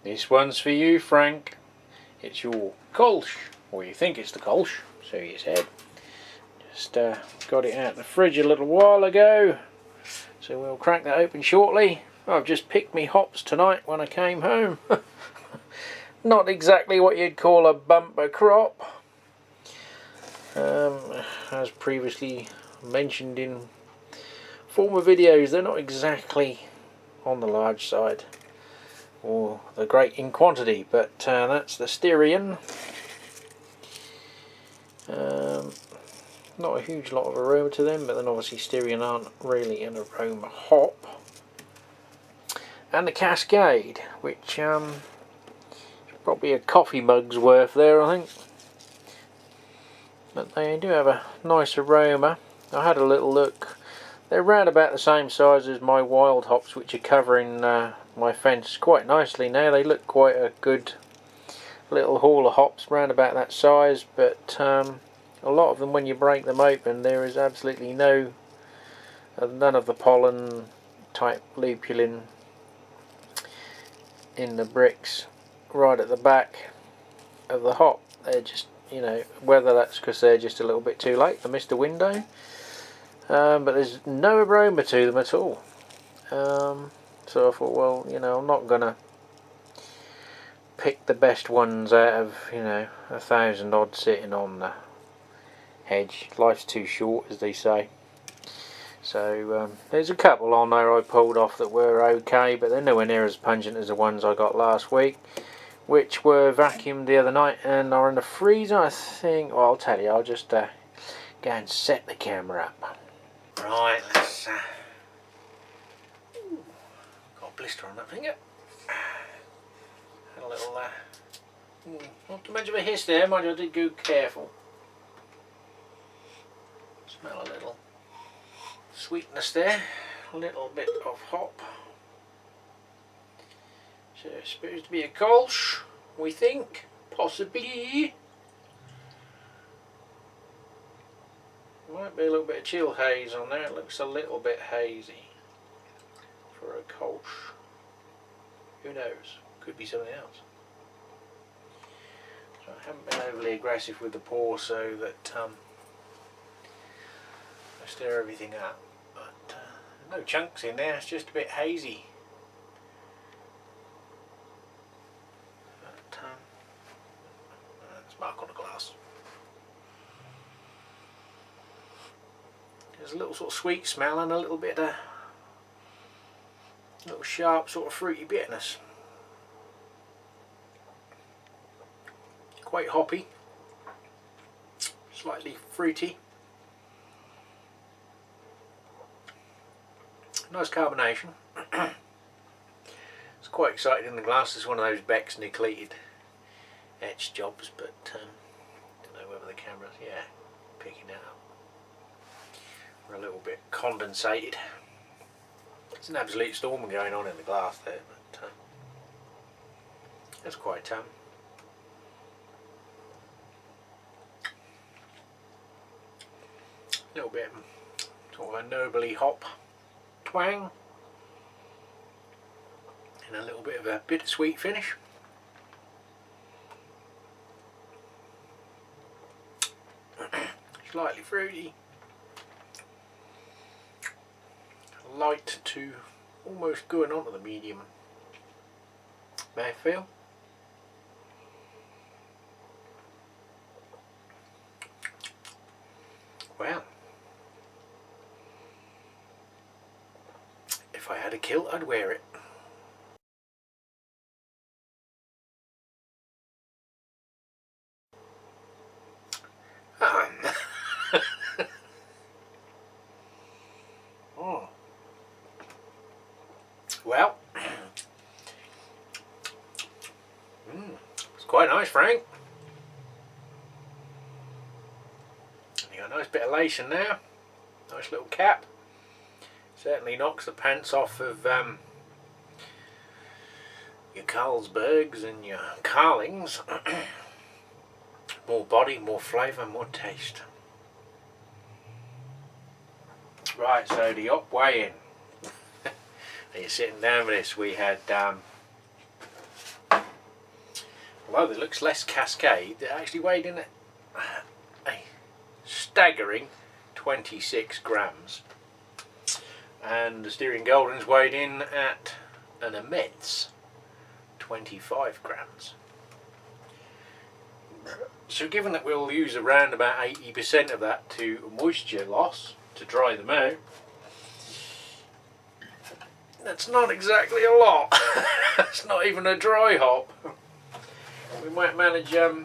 This one's for you, Frank. It's your Kolsch, or you think it's the Kolsch, so you said. Just got it out of the fridge a little while ago, so we'll crack that open shortly. I've just picked me hops tonight when I came home. Not exactly what you'd call a bumper crop. As previously mentioned in former videos, they're not exactly on the large side or the great in quantity, but that's the Styrian. Not a huge lot of aroma to them, but then obviously Styrian aren't really an aroma hop. And the Cascade, which probably a coffee mug's worth there, I think. But they do have a nice aroma. I had a little look. They're around about the same size as my wild hops, which are covering my fence quite nicely now. They look quite a good little haul of hops, round about that size, but a lot of them, when you break them open, there is absolutely none of the pollen type lupulin in the bricks right at the back of the hop. They're just, you know, whether that's because they're just a little bit too late, they missed the window, but there's no aroma to them at all. So I thought, well, you know, I'm not gonna pick the best ones out of, you know, 1,000 odd sitting on the hedge. Life's too short, as they say. So there's a couple on there I pulled off that were okay, but they're nowhere near as pungent as the ones I got last week, which were vacuumed the other night and are in the freezer, I think. Well, I'll tell you, I'll just go and set the camera up. Right, let's... got a blister on that finger. Had a little... not too much of a hiss there, mind you, I did go careful. Smell a little sweetness there, a little bit of hop. So it's supposed to be a Kolsch, we think, possibly. Might be a little bit of chill haze on there. It looks a little bit hazy for a Kolsch. Who knows? Could be something else. So I haven't been overly aggressive with the pour so that I stir everything up. But no chunks in there. It's just a bit hazy. But there's a mark on the glass. There's a little sort of sweet smell and a little bit of little sharp sort of fruity bitterness. Quite hoppy, slightly fruity. Nice carbonation. It's quite exciting in the glass. It's one of those Beck's neglected etch jobs, but don't know whether the camera's, yeah, picking it up. We're a little bit condensated. There's an absolute storm going on in the glass there, but that's quite a little bit sort of a nobly hop twang and a little bit of a bittersweet finish. Slightly fruity, light to almost going on to the medium mouthfeel. Well, if I had a kilt, I'd wear it. Well, it's quite nice, Frank. You got a nice bit of lace in there, nice little cap. Certainly knocks the pants off of your Carlsbergs and your Carlings. More body, more flavour, more taste. Right, so the up weigh in. You're sitting down with this. We had although it looks less Cascade, it actually weighed in at a staggering 26 grams. And the Styrian Goldens weighed in at an immense 25 grams. So given that we'll use around about 80% of that to moisture loss to dry them out, that's not exactly a lot. It's not even a dry hop. We might manage to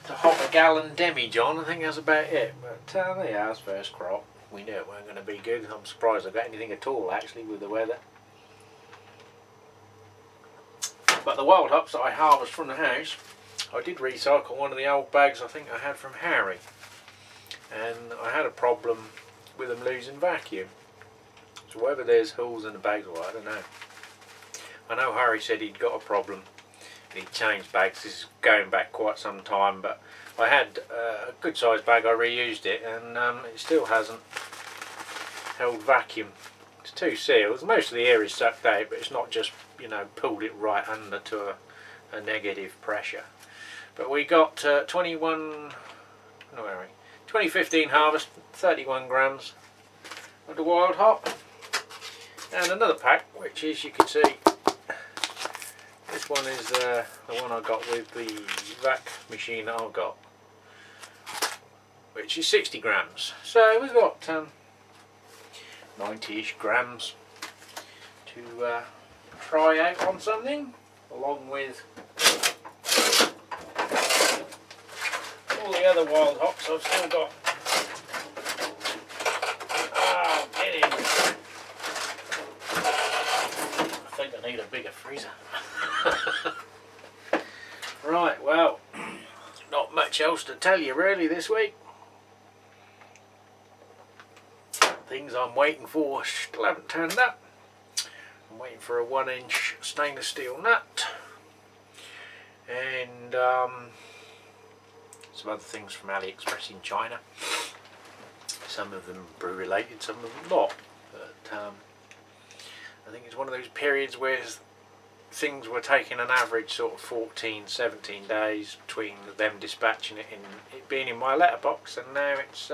hop a gallon demi-john. I think that's about it. But yeah, it's first crop. We knew it weren't going to be good. I'm surprised I got anything at all actually with the weather. But the wild hops that I harvest from the house, I did recycle one of the old bags I think I had from Harry. And I had a problem with them losing vacuum. So whether there's holes in the bags or what, I don't know. I know Harry said he'd got a problem and he'd changed bags. This is going back quite some time, but I had a good sized bag, I reused it, and it still hasn't held vacuum. It's two seals, most of the air is sucked out, but it's not just, you know, pulled it right under to a negative pressure. But we got 2015 harvest, 31 grams of the wild hop. And another pack, which is, you can see, this one is the one I got with the vac machine that I've got, which is 60 grams. So we've got 90-ish grams to try out on something, along with all the other wild hops I've still got. Get in. I think I need a bigger freezer. Right, well, not much else to tell you really this week. Things I'm waiting for still haven't turned up. I'm waiting for a 1-inch stainless steel nut, and some other things from AliExpress in China. Some of them brew related, some of them not. But I think it's one of those periods where things were taking an average sort of 14-17 days between them dispatching it and it being in my letterbox, and now it's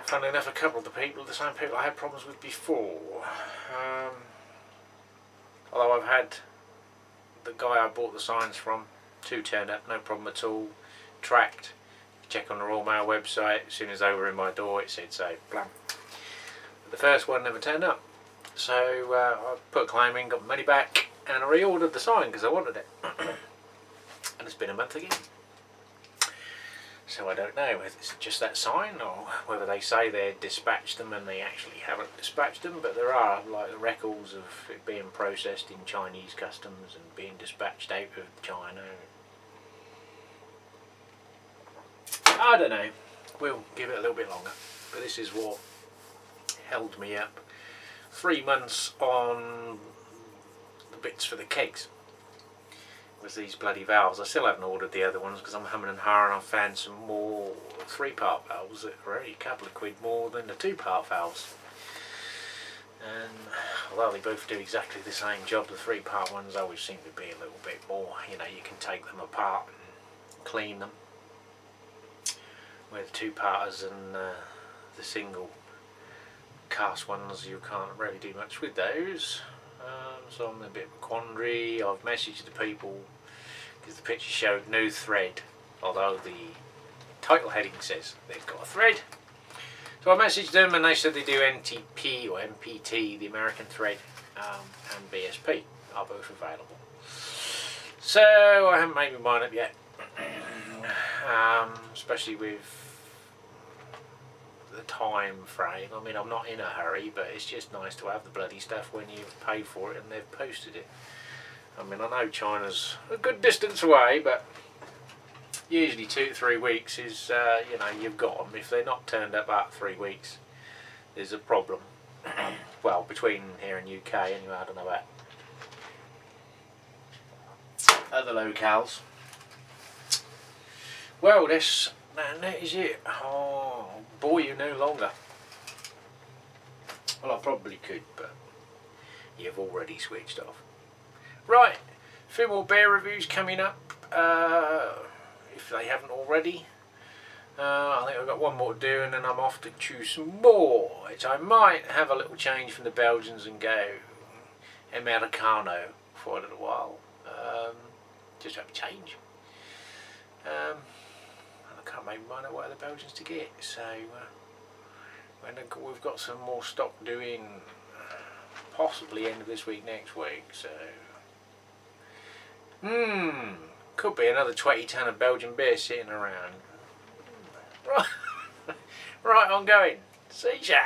funnily enough, a couple of the same people I had problems with before. Although I've had the guy I bought the signs from, 2 turned up, no problem at all, tracked. Check on the Royal Mail website, as soon as they were in my door it said so, blam. But the first one never turned up. So I put a claim in, got my money back, and I reordered the sign because I wanted it. And it's been a month again. So I don't know whether it's just that sign or whether they say they dispatched them and they actually haven't dispatched them, but there are like records of it being processed in Chinese customs and being dispatched out of China. I don't know, we'll give it a little bit longer, but this is what held me up 3 months on the bits for the kegs. Was these bloody valves. I still haven't ordered the other ones because I'm humming and hawing. I've found some more 3-part valves that are only a couple of quid more than the 2-part valves. And although they both do exactly the same job, the 3-part ones always seem to be a little bit more, you know, you can take them apart and clean them. Where the 2-parters and the single cast ones, you can't really do much with those. So I'm in a bit of a quandary. I've messaged the people because the picture showed no thread, although the title heading says they've got a thread. So I messaged them and they said they do NTP or MPT, the American thread, and BSP are both available. So I haven't made my mind up yet, especially with the time frame. I mean, I'm not in a hurry, but it's just nice to have the bloody stuff when you've paid for it and they've posted it. I mean, I know China's a good distance away, but usually 2 to 3 weeks is, you know, you've got them. If they're not turned up after 3 weeks, there's a problem. Well, between here and UK anyway, I don't know about other locales. Well, that is it. Oh, bore you no longer. Well, I probably could, but you've already switched off. Right, a few more beer reviews coming up, if they haven't already. I think I've got one more to do, and then I'm off to choose some more, which I might have a little change from the Belgians and go Americano for a little while. Just have a change. And I can't make mind out what other Belgians to get, so we've got some more stock doing, possibly end of this week, next week, so could be another 20 ton of Belgian beer sitting around. Right, right, I'm going. See ya.